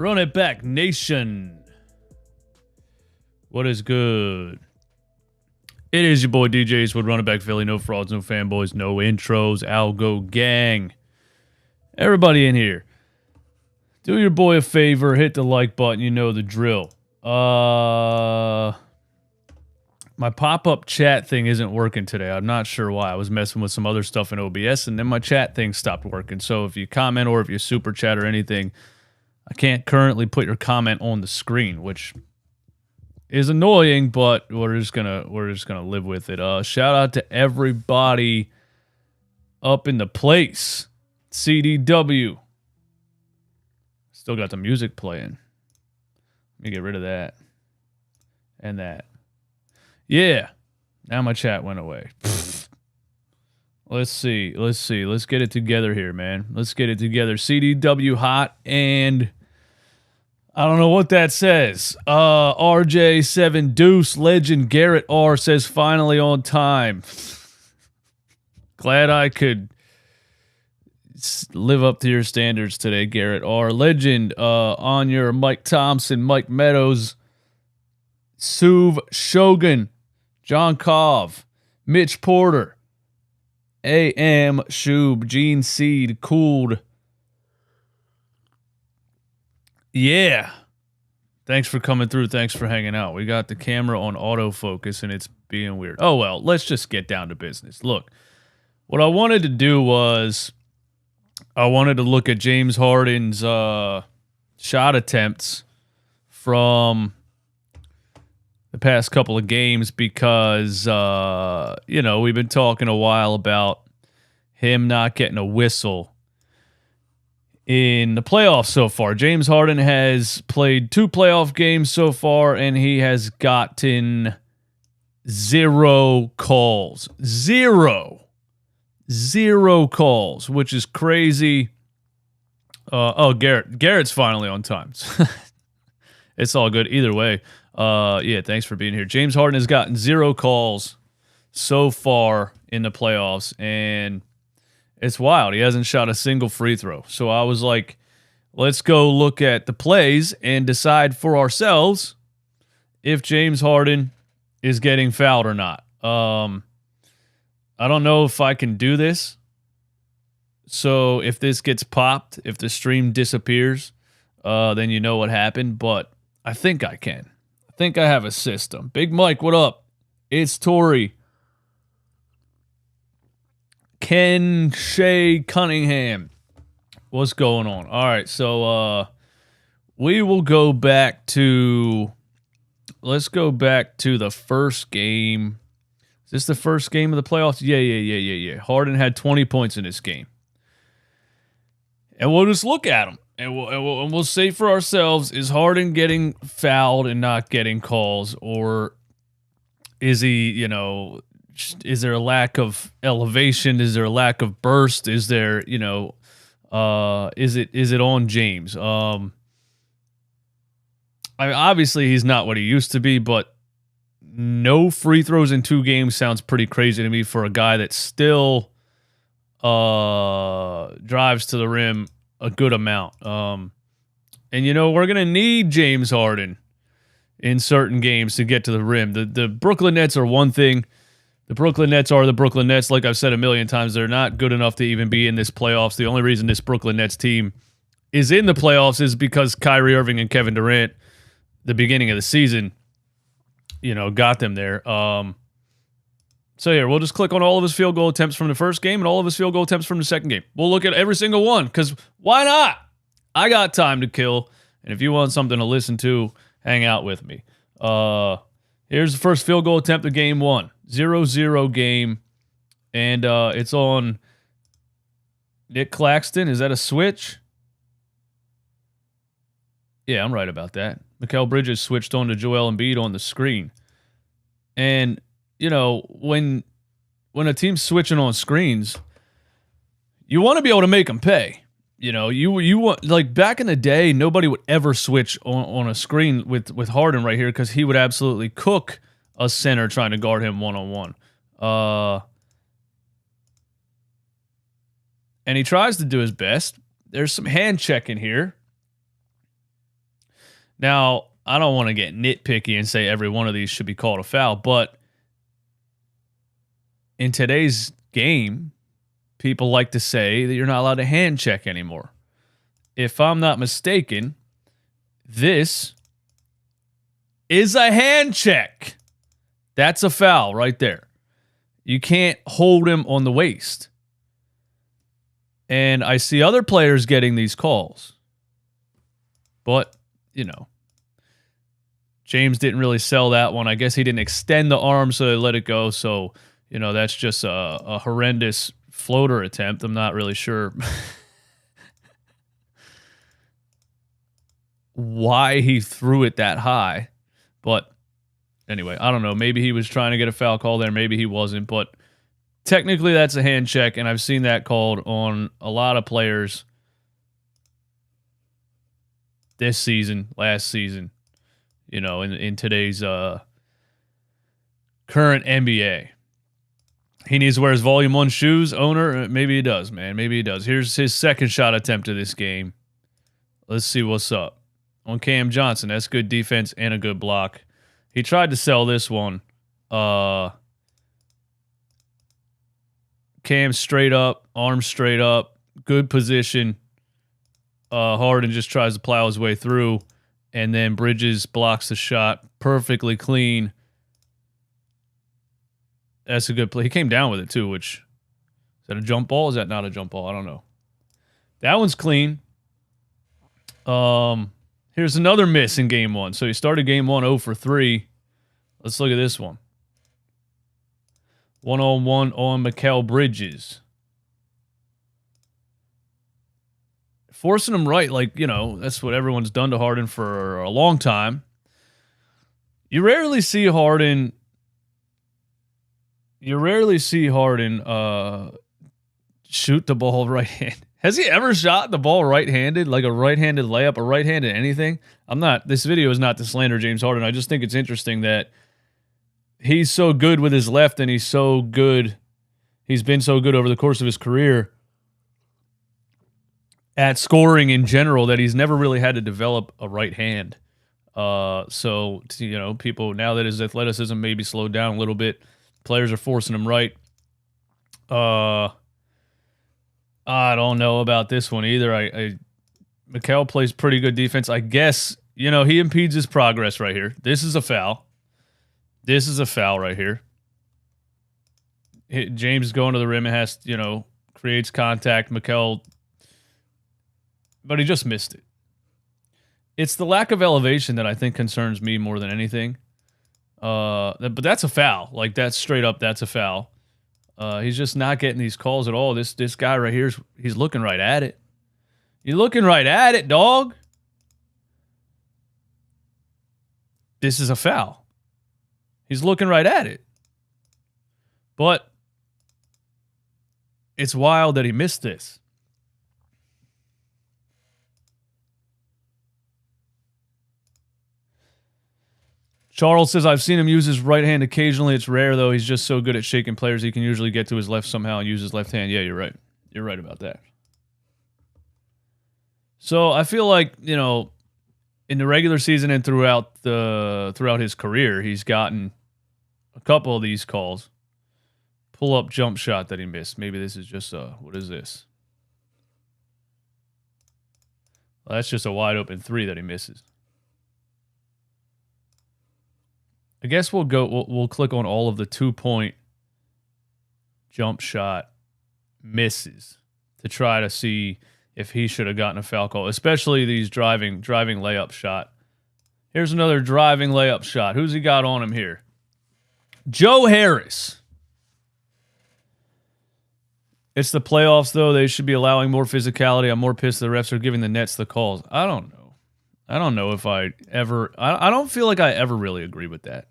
Run it back, nation. What is good? It is your boy DJs with Run It Back Philly. No frauds, no fanboys, no intros. Algo gang. Everybody in here, do your boy a favor. Hit the like button. You know the drill. My pop-up chat thing isn't working today. I'm not sure why. I was messing with some other stuff in OBS, and then my chat thing stopped working. So if you comment or if you super chat or anything, I can't currently put your comment on the screen, which is annoying, but we're just gonna live with it. Shout out to everybody up in the place. CDW. Still got the music playing. Let me get rid of that. And that. Yeah. Now my chat went away. Let's see. Let's get it together here, man. Let's get it together. CDW hot, and I don't know what that says. RJ7 Deuce Legend Garrett R says finally on time. Glad I could live up to your standards today, Garrett R. Legend on your Mike Thompson, Mike Meadows, Suv Shogun, John Kov, Mitch Porter, AM Shub, Gene Seed, Cooled. Yeah. Thanks for coming through. Thanks for hanging out. We got the camera on autofocus and it's being weird. Oh, well, let's just get down to business. Look, what I wanted to do was I wanted to look at James Harden's shot attempts from the past couple of games because, we've been talking a while about him not getting a whistle in the playoffs so far. James Harden has played 2 playoff games so far, and he has gotten 0 calls. Zero calls, which is crazy. Garrett's finally on time. It's all good either way. Thanks for being here. James Harden has gotten 0 calls so far in the playoffs, and it's wild. He hasn't shot a single free throw. So I was like, let's go look at the plays and decide for ourselves if James Harden is getting fouled or not. I don't know if I can do this. So if this gets popped, if the stream disappears, then you know what happened. But I think I can. I think I have a system. Big Mike, what up? It's Tori. Ken Shea Cunningham. What's going on? All right, so we will go back to... Let's go back to the first game. Is this the first game of the playoffs? Yeah. Harden had 20 points in this game. And we'll just look at him. And we'll say for ourselves, is Harden getting fouled and not getting calls? Or is he, is there a lack of elevation? Is there a lack of burst? Is there, is it on James? Obviously he's not what he used to be, but no free throws in 2 games sounds pretty crazy to me for a guy that still drives to the rim a good amount. And we're going to need James Harden in certain games to get to the rim. The Brooklyn Nets are one thing. The Brooklyn Nets are the Brooklyn Nets. Like I've said a million times, they're not good enough to even be in this playoffs. The only reason this Brooklyn Nets team is in the playoffs is because Kyrie Irving and Kevin Durant, the beginning of the season, got them there. So here, we'll just click on all of his field goal attempts from the first game and all of his field goal attempts from the second game. We'll look at every single one, because why not? I got time to kill, and if you want something to listen to, hang out with me. Here's the first field goal attempt of game 1. 0-0 game, and it's on Nick Claxton. Is that a switch? Yeah, I'm right about that. Mikal Bridges switched on to Joel Embiid on the screen. And, when a team's switching on screens, you want to be able to make them pay. You want, like back in the day, nobody would ever switch on a screen with Harden right here because he would absolutely cook a center trying to guard him one-on-one. And he tries to do his best. There's some hand checking here. Now, I don't want to get nitpicky and say every one of these should be called a foul, but in today's game, people like to say that you're not allowed to hand check anymore. If I'm not mistaken, this is a hand check. That's a foul right there. You can't hold him on the waist. And I see other players getting these calls. But, you know, James didn't really sell that one. I guess he didn't extend the arm, so they let it go. So, you know, that's just a horrendous floater attempt. I'm not really sure why he threw it that high. But anyway, I don't know. Maybe he was trying to get a foul call there. Maybe he wasn't. But technically, that's a hand check, and I've seen that called on a lot of players this season, last season, you know, in today's current NBA. He needs to wear his Volume 1 shoes, owner. Maybe he does, man. Maybe he does. Here's his second shot attempt of this game. Let's see what's up. On Cam Johnson, that's good defense and a good block. He tried to sell this one. Cam straight up, arms straight up, good position. Harden just tries to plow his way through, and then Bridges blocks the shot perfectly clean. That's a good play. He came down with it too, which is that a jump ball? Is that not a jump ball? I don't know. That one's clean. Here's another miss in game one. So he started game one 0 for 3. Let's look at this one. 1-on-1 on Mikal Bridges. Forcing him right, like, you know, that's what everyone's done to Harden for a long time. You rarely see Harden shoot the ball right-handed. Has he ever shot the ball right-handed, like a right-handed layup, a right-handed anything? This video is not to slander James Harden. I just think it's interesting that he's so good with his left, and he's been so good over the course of his career at scoring in general that he's never really had to develop a right hand. So, you know, people, now that his athleticism maybe slowed down a little bit, players are forcing him right. I don't know about this one either. Mikal plays pretty good defense. I guess, you know, he impedes his progress right here. This is a foul. This is a foul right here. James is going to the rim. It has, you know, creates contact. Mikal, but he just missed it. It's the lack of elevation that I think concerns me more than anything. But that's a foul. Like, that's straight up, that's a foul. He's just not getting these calls at all. This guy right here, he's looking right at it. You're looking right at it, dog. This is a foul. He's looking right at it. But it's wild that he missed this. Charles says, I've seen him use his right hand occasionally. It's rare, though. He's just so good at shaking players. He can usually get to his left somehow and use his left hand. Yeah, you're right. You're right about that. So I feel like, you know, in the regular season and throughout his career, he's gotten a couple of these calls. Pull-up jump shot that he missed. Maybe this is just what is this? Well, that's just a wide-open 3 that he misses. I guess we'll click on all of the 2-point jump shot misses to try to see if he should have gotten a foul call, especially these driving layup shot. Here's another driving layup shot. Who's he got on him here? Joe Harris. It's the playoffs, though. They should be allowing more physicality. I'm more pissed the refs are giving the Nets the calls. I don't know. I don't know if I don't feel like I ever really agree with that.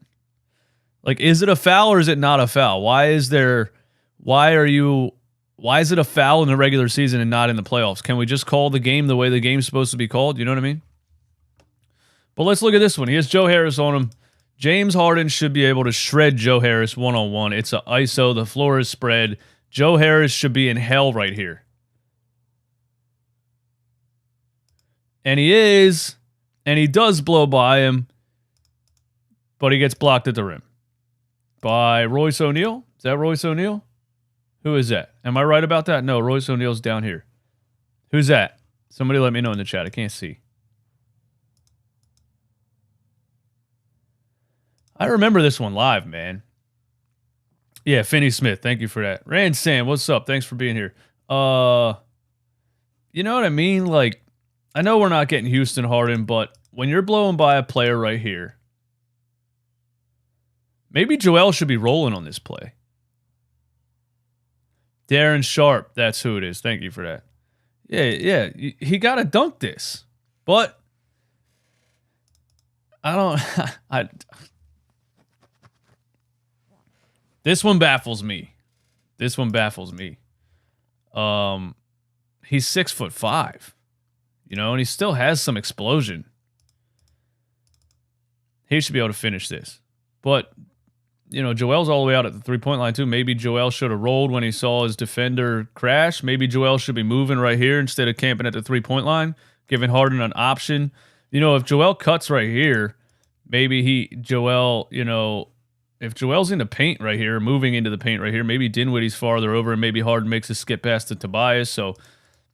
Like, is it a foul or is it not a foul? Why is it a foul in the regular season and not in the playoffs? Can we just call the game the way the game's supposed to be called? You know what I mean? But let's look at this one. He has Joe Harris on him. James Harden should be able to shred Joe Harris one-on-one. It's an ISO. The floor is spread. Joe Harris should be in hell right here. And he is And he does blow by him, but he gets blocked at the rim. By Royce O'Neal? Is that Royce O'Neal? Who is that? Am I right about that? No, Royce O'Neal's down here. Who's that? Somebody let me know in the chat. I can't see. I remember this one live, man. Yeah, Finney Smith. Thank you for that. Rand Sam, what's up? Thanks for being here. You know what I mean? Like, I know we're not getting Houston Harden, but when you're blowing by a player right here, maybe Joel should be rolling on this play. Darren Sharp, that's who it is. Thank you for that. Yeah, he got to dunk this. But I don't... This one baffles me. He's 6'5", you know, and he still has some explosion. He should be able to finish this. But, you know, Joel's all the way out at the three-point line, too. Maybe Joel should have rolled when he saw his defender crash. Maybe Joel should be moving right here instead of camping at the three-point line, giving Harden an option. You know, if Joel cuts right here, maybe Joel, you know, if Joel's in the paint right here, moving into the paint right here, maybe Dinwiddie's farther over and maybe Harden makes a skip pass to Tobias. So,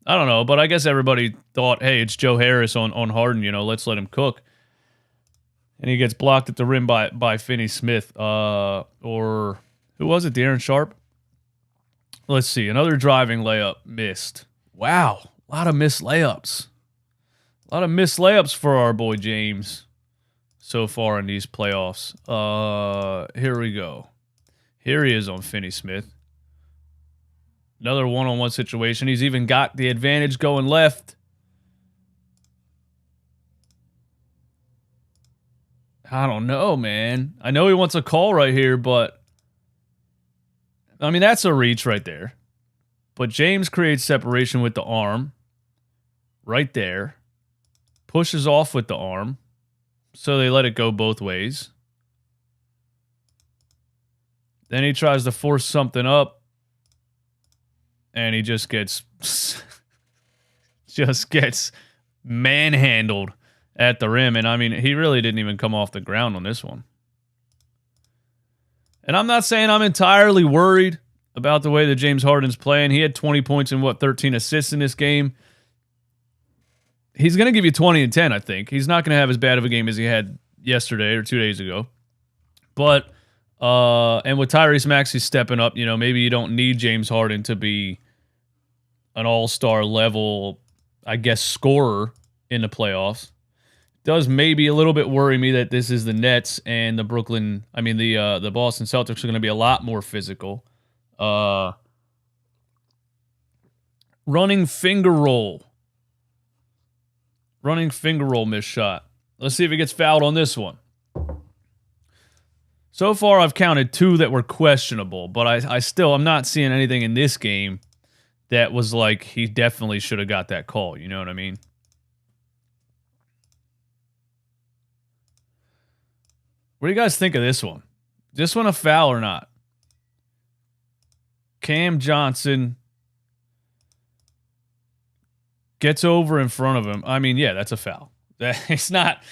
I don't know. But I guess everybody thought, hey, it's Joe Harris on Harden, you know, let's let him cook. And he gets blocked at the rim by Finney Smith. Or who was it? Darren Sharp? Let's see. Another driving layup missed. Wow. A lot of missed layups. A lot of missed layups for our boy James so far in these playoffs. Here we go. Here he is on Finney Smith. Another one-on-one situation. He's even got the advantage going left. I don't know, man. I know he wants a call right here, but I mean, that's a reach right there. But James creates separation with the arm right there. Pushes off with the arm. So they let it go both ways. Then he tries to force something up. And he just gets manhandled at the rim. And I mean, he really didn't even come off the ground on this one. And I'm not saying I'm entirely worried about the way that James Harden's playing. He had 20 points and 13 assists in this game. He's going to give you 20 and 10, I think. He's not going to have as bad of a game as he had yesterday or 2 days ago. But, and with Tyrese Maxey stepping up, you know, maybe you don't need James Harden to be an all-star level, I guess, scorer in the playoffs. Does maybe a little bit worry me that this is the Nets and the Boston Celtics are going to be a lot more physical. Running finger roll missed shot. Let's see if he gets fouled on this one. So far, I've counted 2 that were questionable, but I'm not seeing anything in this game that was like he definitely should have got that call. You know what I mean? What do you guys think of this one? Is this one a foul or not? Cam Johnson gets over in front of him. I mean, yeah, that's a foul. He's not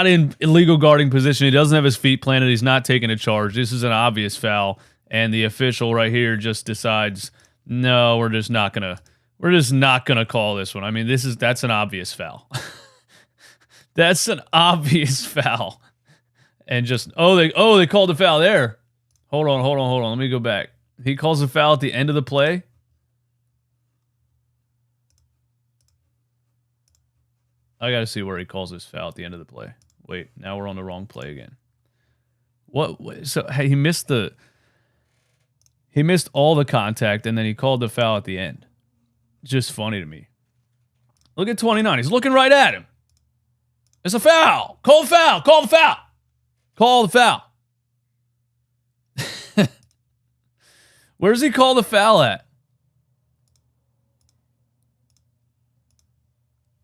in illegal guarding position. He doesn't have his feet planted. He's not taking a charge. This is an obvious foul. And the official right here just decides, no, we're just not gonna call this one. I mean, that's an obvious foul. That's an obvious foul. And just they called the foul there. Hold on. Let me go back. He calls a foul at the end of the play. I got to see where he calls this foul at the end of the play. Wait, now we're on the wrong play again. What? So hey, he missed all the contact, and then he called the foul at the end. Just funny to me. Look at 29. He's looking right at him. It's a foul. Call the foul. Call the foul. Call the foul. Where's he call the foul at?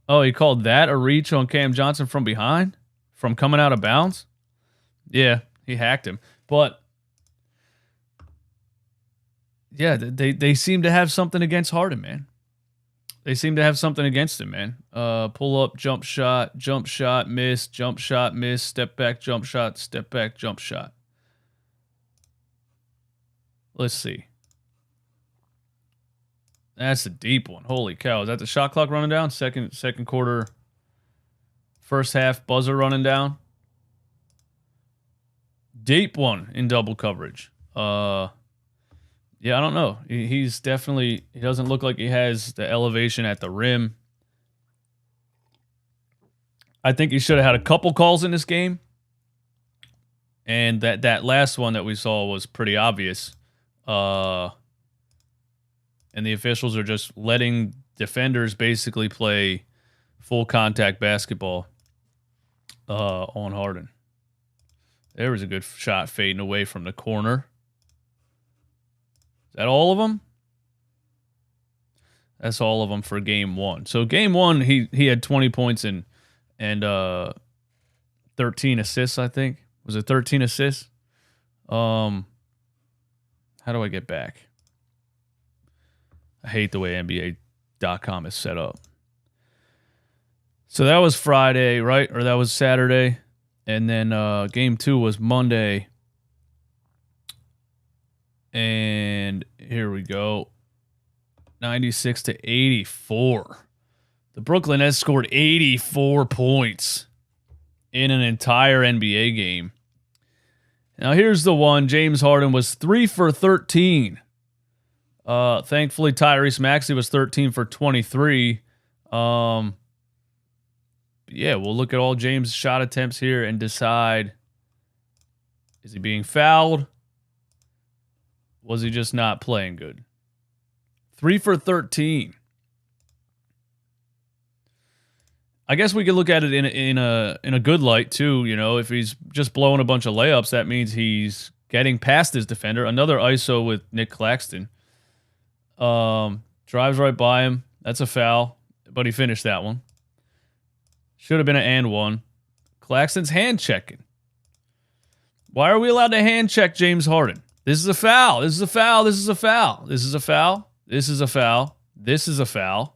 Oh, he called that a reach on Cam Johnson from behind? From coming out of bounds? Yeah, he hacked him. But, yeah, they seem to have something against Harden, man. They seem to have something against him, man. Pull up, jump shot, miss, step back, jump shot. Let's see. That's a deep one. Holy cow. Is that the shot clock running down? Second quarter, first half buzzer running down. Deep one in double coverage. Yeah, I don't know. He's definitely, he doesn't look like he has the elevation at the rim. I think he should have had a couple calls in this game. And that last one that we saw was pretty obvious. And the officials are just letting defenders basically play full contact basketball on Harden. There was a good shot fading away from the corner. Is that all of them? That's all of them for game one. So game one, he had 20 points and 13 assists, I think. Was it 13 assists? How do I get back? I hate the way NBA.com is set up. So that was Friday, right? Or that was Saturday. And then game two was Monday. And here we go. 96 to 84. The Brooklyn Nets scored 84 points in an entire NBA game. Now here's the one. James Harden was 3 for 13. Thankfully, Tyrese Maxey was 13 for 23. Yeah, we'll look at all James' shot attempts here and decide, is he being fouled? Was he just not playing good? 3 for 13. I guess we could look at it in a good light too. You know, if he's just blowing a bunch of layups, that means he's getting past his defender. Another ISO with Nick Claxton. Drives right by him. That's a foul, but he finished that one. Should have been an and one. Claxton's hand checking. Why are we allowed to hand check James Harden? This is a foul. This is a foul. This is a foul. This is a foul. This is a foul. This is a foul.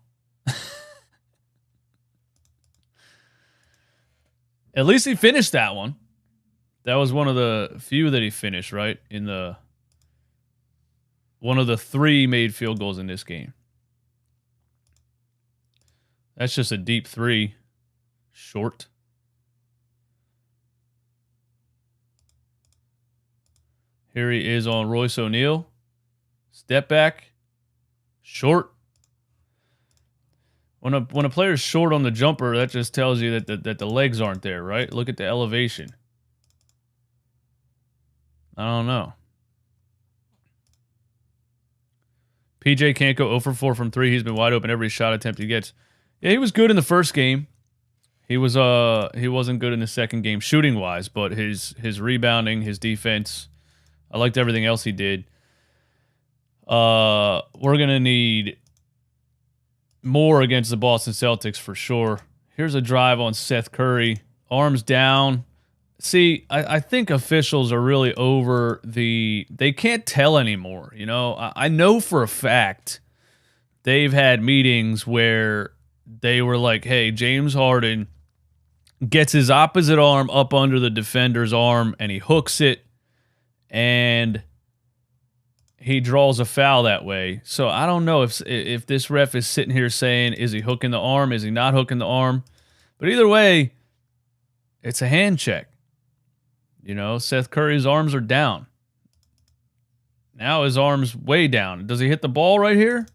At least he finished that one. That was one of the few that he finished, right? In the one of the 3 made field goals in this game. That's just a deep 3. Short. Here he is on Royce O'Neal. Step back. Short. When a player's short on the jumper, that just tells you that the legs aren't there, right? Look at the elevation. I don't know. PJ can't go 0 for 4 from 3. He's been wide open every shot attempt he gets. Yeah, he was good in the first game. He wasn't good in the second game shooting wise, but his rebounding, his defense, I liked everything else he did. We're gonna need more against the Boston Celtics for sure. Here's a drive on Seth Curry, arms down. See, I think officials are really over they can't tell anymore. You know, I know for a fact they've had meetings where they were like, hey, James Harden gets his opposite arm up under the defender's arm and he hooks it and he draws a foul that way. So I don't know if this ref is sitting here saying, is he hooking the arm? Is he not hooking the arm? But either way, it's a hand check. You know, Seth Curry's arms are down. Now his arm's way down. Does he hit the ball right here?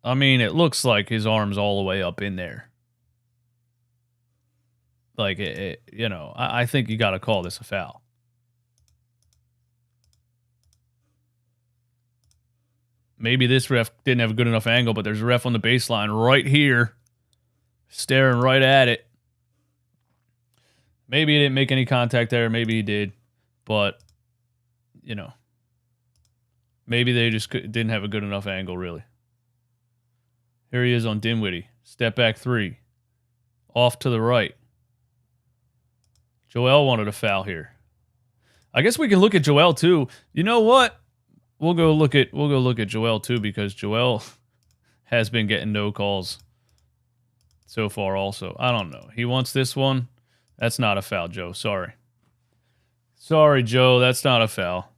I mean, it looks like his arm's all the way up in there. Like, you know, I think you got to call this a foul. Maybe this ref didn't have a good enough angle, but there's a ref on the baseline right here, staring right at it. Maybe he didn't make any contact there. Maybe he did. But, you know, maybe they just didn't have a good enough angle, really. Here he is on Dinwiddie. Step back 3. Off to the right. Joel wanted a foul here. I guess we can look at Joel, too. You know what? we'll go look at Joel too, because Joel has been getting no calls so far also. I don't know. He wants this one. That's not a foul, Joe. Sorry. Sorry, Joe. That's not a foul.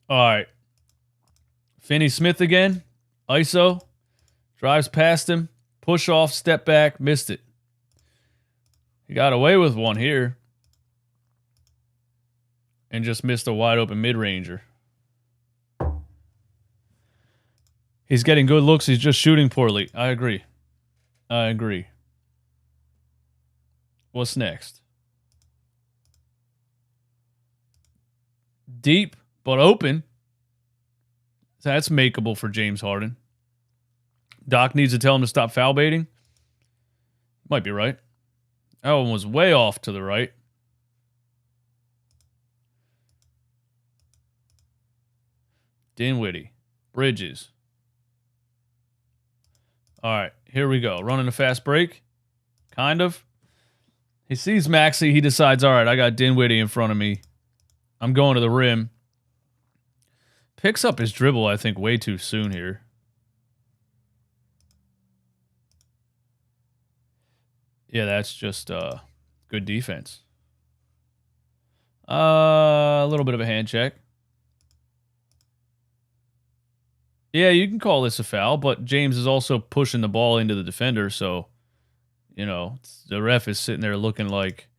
All right. Finney Smith again. ISO. Drives past him. Push off. Step back. Missed it. He got away with one here. And just missed a wide open mid-ranger. He's getting good looks. He's just shooting poorly. I agree. What's next? Deep, but open. That's makeable for James Harden. Doc needs to tell him to stop foul baiting. Might be right. That one was way off to the right. Dinwiddie. Bridges. All right, here we go. Running a fast break. Kind of. He sees Maxey. He decides, all right, I got Dinwiddie in front of me. I'm going to the rim. Picks up his dribble, I think, way too soon here. Yeah, that's just good defense. A little bit of a hand check. Yeah, you can call this a foul, but James is also pushing the ball into the defender, so, you know, the ref is sitting there looking like,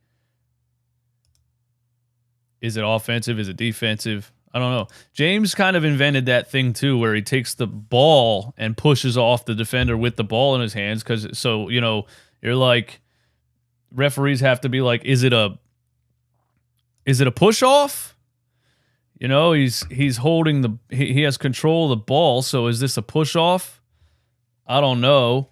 is it offensive? Is it defensive? I don't know. James kind of invented that thing, too, where he takes the ball and pushes off the defender with the ball in his hands, because, so, you know, you're like, referees have to be like, is it a push-off? You know, he's holding he has control of the ball, so is this a push-off? I don't know.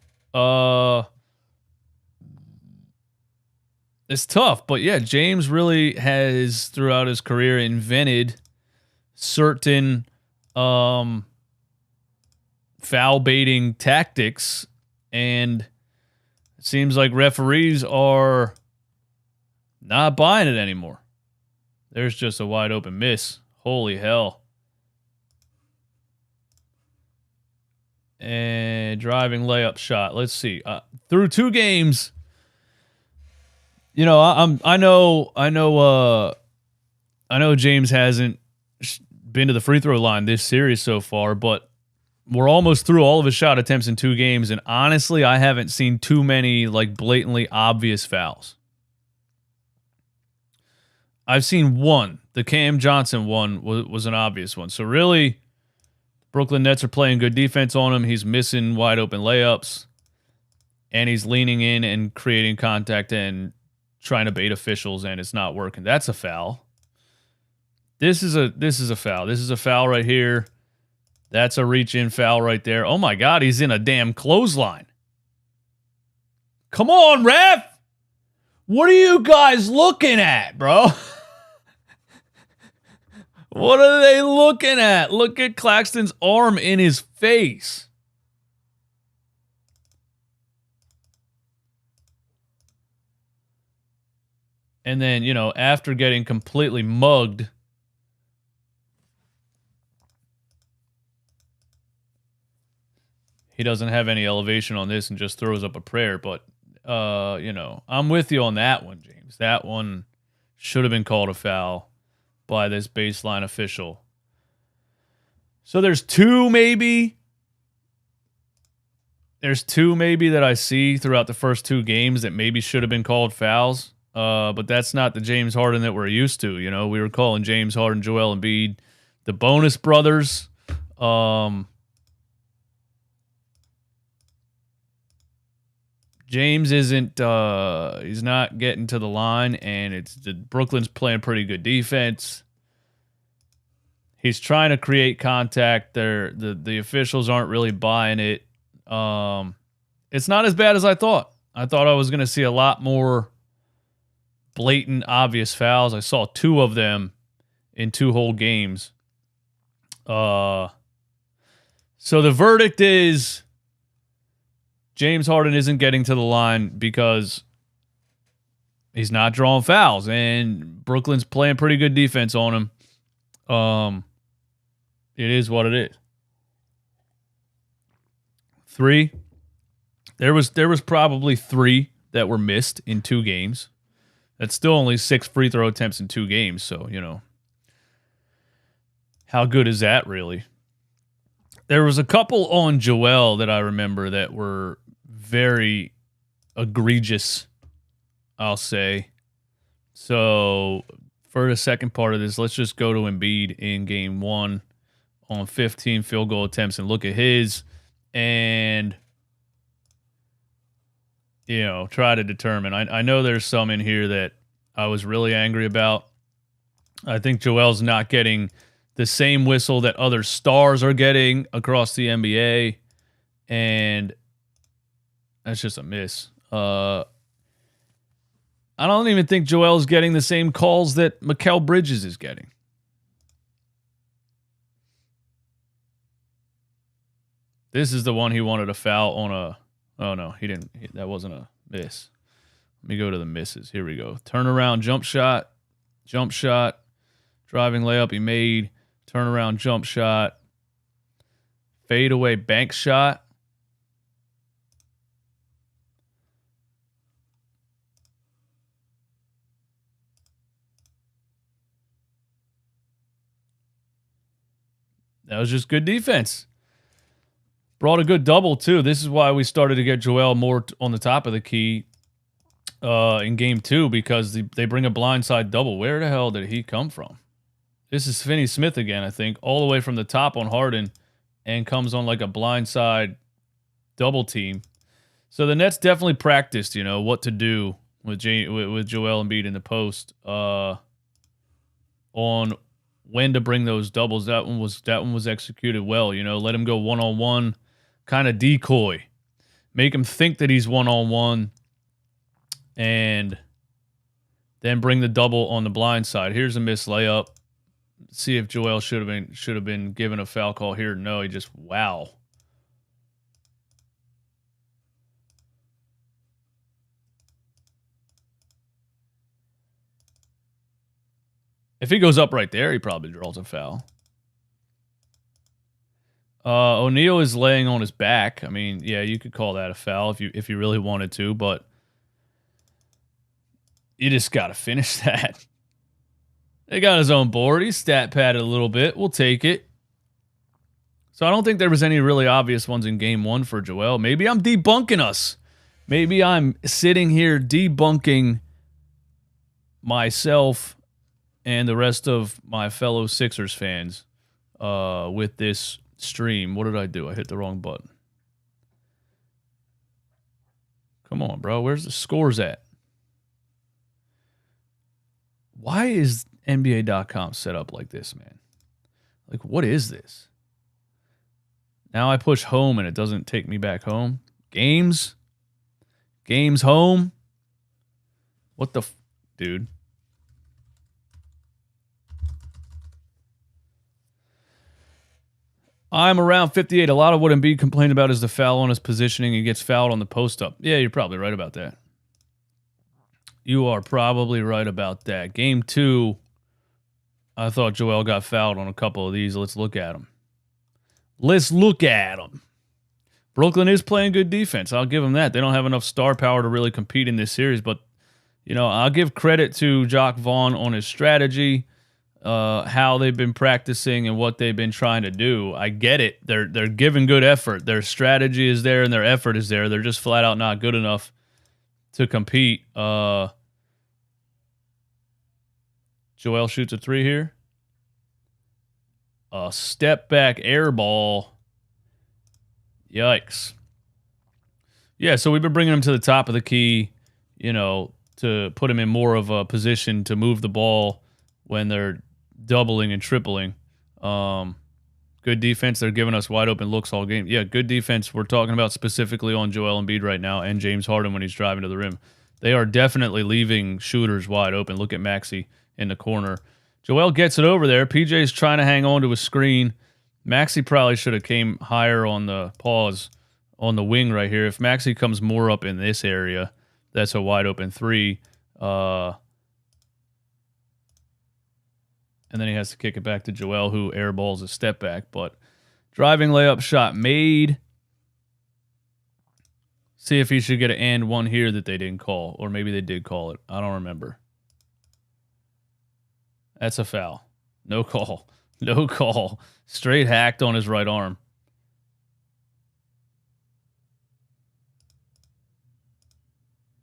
It's tough, but yeah, James really has, throughout his career, invented certain foul baiting tactics, and it seems like referees are not buying it anymore. There's just a wide open miss. Holy hell. And driving layup shot. Let's see. Through 2 games, you know, I know James hasn't been to the free throw line this series so far, but we're almost through all of his shot attempts in 2 games, and honestly, I haven't seen too many like blatantly obvious fouls. I've seen one. The Cam Johnson one was an obvious one. So really, Brooklyn Nets are playing good defense on him. He's missing wide open layups, and he's leaning in and creating contact and trying to bait officials, and it's not working. That's a foul. This is a foul. This is a foul right here. That's a reach-in foul right there. Oh my God, he's in a damn clothesline. Come on, ref! What are you guys looking at, bro? What are they looking at? Look at Claxton's arm in his face. And then, you know, after getting completely mugged, he doesn't have any elevation on this and just throws up a prayer. But, you know, I'm with you on that one, James. That one should have been called a foul by this baseline official. So there's 2 maybe. There's 2 maybe that I see throughout the first 2 games that maybe should have been called fouls. But that's not the James Harden that we're used to. You know, we were calling James Harden, Joel Embiid, the bonus brothers. James isn't, he's not getting to the line, and Brooklyn's playing pretty good defense. He's trying to create contact. The officials aren't really buying it. It's not as bad as I thought. I thought I was going to see a lot more blatant, obvious fouls. I saw 2 of them in 2 whole games. So the verdict is James Harden isn't getting to the line because He's not drawing fouls, and Brooklyn's playing pretty good defense on him. It is what it is. 3. There was probably 3 that were missed in 2 games. That's still only 6 free throw attempts in 2 games, so, you know. How good is that, really? There was a couple on Joel that I remember that were very egregious, I'll say. So, for the second part of this, let's just go to Embiid in game 1 on 15 field goal attempts and look at his and, you know, try to determine. I know there's some in here that I was really angry about. I think Joel's not getting the same whistle that other stars are getting across the NBA, and that's just a miss. I don't even think Joel's getting the same calls that Mikal Bridges is getting. This is the one he wanted a foul on a... Oh, no, he didn't. That wasn't a miss. Let me go to the misses. Here we go. Turnaround jump shot, driving layup he made, turnaround jump shot, fadeaway bank shot. That was just good defense. Brought a good double, too. This is why we started to get Joel more on the top of the key in game 2, because they bring a blindside double. Where the hell did he come from? This is Finney Smith again, I think, all the way from the top on Harden, and comes on like a blindside double team. So the Nets definitely practiced, you know, what to do with Joel Embiid in the post on when to bring those doubles. That one was executed well, you know. Let him go one-on-one, kind of decoy. Make him think that he's one-on-one, and then bring the double on the blind side. Here's a missed layup. See if Joel should have been given a foul call here. No, he just, wow. If he goes up right there, he probably draws a foul. O'Neal is laying on his back. I mean, yeah, you could call that a foul if you really wanted to, but you just got to finish that. They got his own board. He's stat padded a little bit. We'll take it. So I don't think there was any really obvious ones in game 1 for Joel. Maybe I'm debunking us. Maybe I'm sitting here debunking myself and the rest of my fellow Sixers fans with this stream. What did I do? I hit the wrong button. Come on, bro. Where's the scores at? Why is NBA.com set up like this, man? Like, what is this? Now I push home and it doesn't take me back home. Games home. What the dude? I'm around 58. A lot of what Embiid complained about is the foul on his positioning. He gets fouled on the post-up. Yeah, you're probably right about that. You are probably right about that. Game 2, I thought Joel got fouled on a couple of these. Let's look at them. Brooklyn is playing good defense. I'll give them that. They don't have enough star power to really compete in this series, but, you know, I'll give credit to Jacques Vaughn on his strategy, how they've been practicing and what they've been trying to do. I get it. They're giving good effort. Their strategy is there and their effort is there. They're just flat out not good enough to compete. Joel shoots a 3 here. A step back air ball. Yikes. Yeah, so we've been bringing him to the top of the key, you know, to put him in more of a position to move the ball when they're doubling and tripling. Good defense. They're giving us wide open looks all game. Yeah, good defense. We're talking about specifically on Joel Embiid right now and James Harden when he's driving to the rim. They are definitely leaving shooters wide open. Look at Maxey in the corner. Joel gets it over there. PJ's trying to hang on to a screen. Maxey probably should have came higher on the pause on the wing right here. If Maxey comes more up in this area, that's a wide open 3. And then he has to kick it back to Joel, who airballs a step back. But driving layup shot made. See if he should get an and one here that they didn't call. Or maybe they did call it. I don't remember. That's a foul. No call. No call. Straight hacked on his right arm.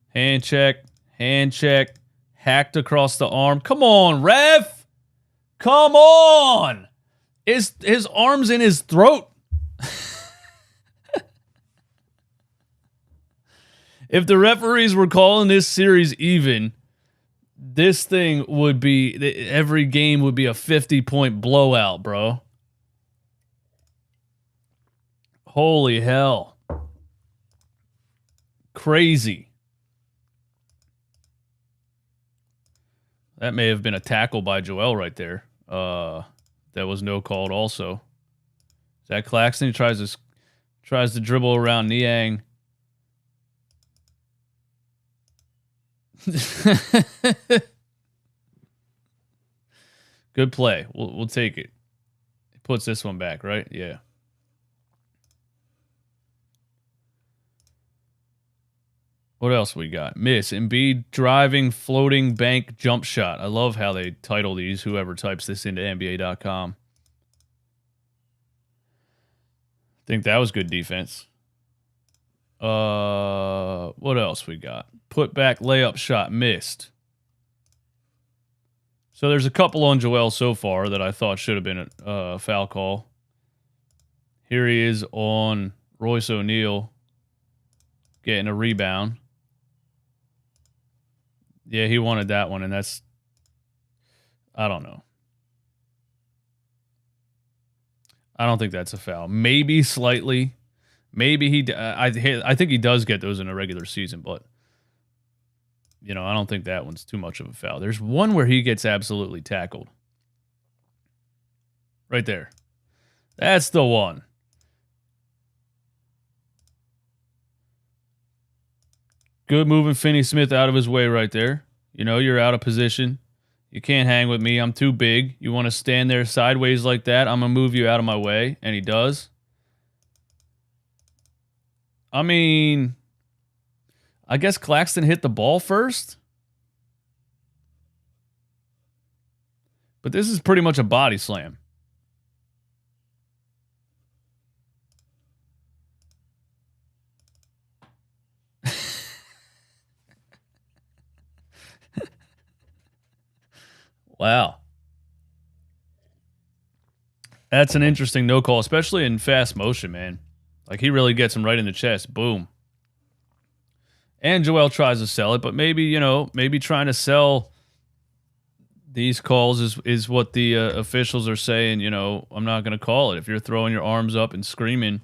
Hand check. Hand check. Hacked across the arm. Come on, ref. Come on. His arm's in his throat. If the referees were calling this series even, this thing would be, every game would be a 50-point blowout, bro. Holy hell. Crazy. That may have been a tackle by Joel right there. That was no called also. Is that Claxton? He tries to dribble around Niang. Good play. We'll take it. He puts this one back, right? Yeah. What else we got? Miss. Embiid driving, floating, bank, jump shot. I love how they title these, whoever types this into NBA.com. I think that was good defense. What else we got? Put back, layup shot, missed. So there's a couple on Joel so far that I thought should have been a foul call. Here he is on Royce O'Neal getting a rebound. Yeah, he wanted that one, and that's, I don't know. I don't think that's a foul. Maybe slightly. Maybe I think he does get those in a regular season, but you know, I don't think that one's too much of a foul. There's one where he gets absolutely tackled. Right there. That's the one. Good moving Finney-Smith out of his way right there. You know, you're out of position. You can't hang with me. I'm too big. You want to stand there sideways like that? I'm going to move you out of my way. And he does. I mean, I guess Claxton hit the ball first. But this is pretty much a body slam. Wow. That's an interesting no call, especially in fast motion, man. Like, he really gets him right in the chest. Boom. And Joel tries to sell it, but maybe, you know, maybe trying to sell these calls is what the officials are saying. You know, I'm not going to call it. If you're throwing your arms up and screaming,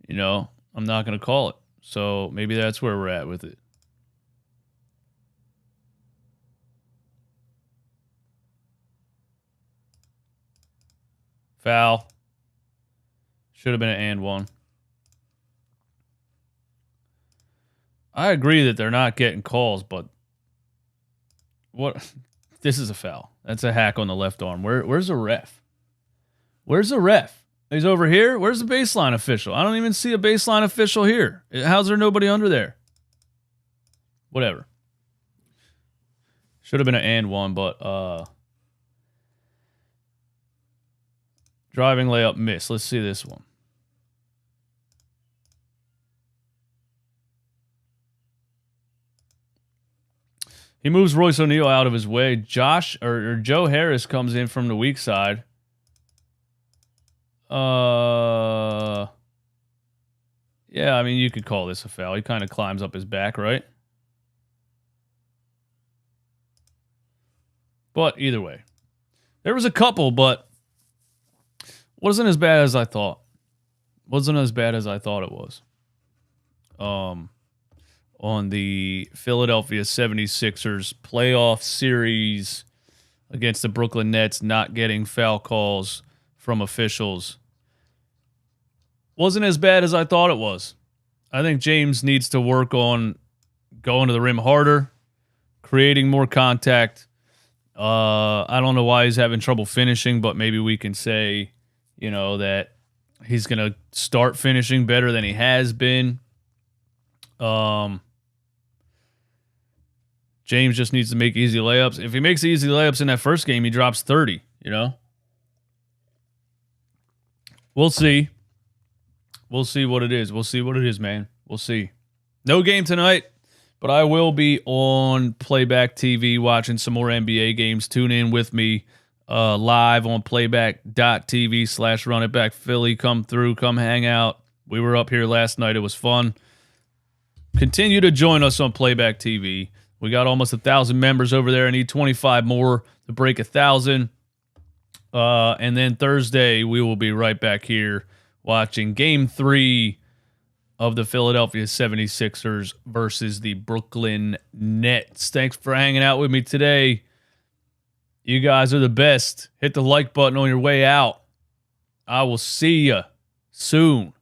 you know, I'm not going to call it. So maybe that's where we're at with it. Foul. Should have been an and one. I agree that they're not getting calls, but what? This is a foul. That's a hack on the left arm. Where's the ref? Where's the ref? He's over here? Where's the baseline official? I don't even see a baseline official here. How's there nobody under there? Whatever. Should have been an and one, but driving layup miss. Let's see this one. He moves Royce O'Neal out of his way. Joe Harris comes in from the weak side. Yeah, I mean, you could call this a foul. He kind of climbs up his back, right? But either way. There was a couple, but wasn't as bad as I thought. Wasn't as bad as I thought it was. On the Philadelphia 76ers playoff series against the Brooklyn Nets, not getting foul calls from officials. Wasn't as bad as I thought it was. I think James needs to work on going to the rim harder, creating more contact. I don't know why he's having trouble finishing, but maybe we can say, that he's going to start finishing better than he has been. James just needs to make easy layups. If he makes easy layups in that first game, he drops 30, We'll see. We'll see what it is. We'll see what it is, man. We'll see. No game tonight, but I will be on Playback TV watching some more NBA games. Tune in with me live on playback.tv/runitbackphilly. Come through. Come hang out. We were up here last night. It was fun. Continue to join us on Playback TV. We got almost 1,000 members over there. I need 25 more to break 1,000. And then Thursday, we will be right back here watching Game 3 of the Philadelphia 76ers versus the Brooklyn Nets. Thanks for hanging out with me today. You guys are the best. Hit the like button on your way out. I will see you soon.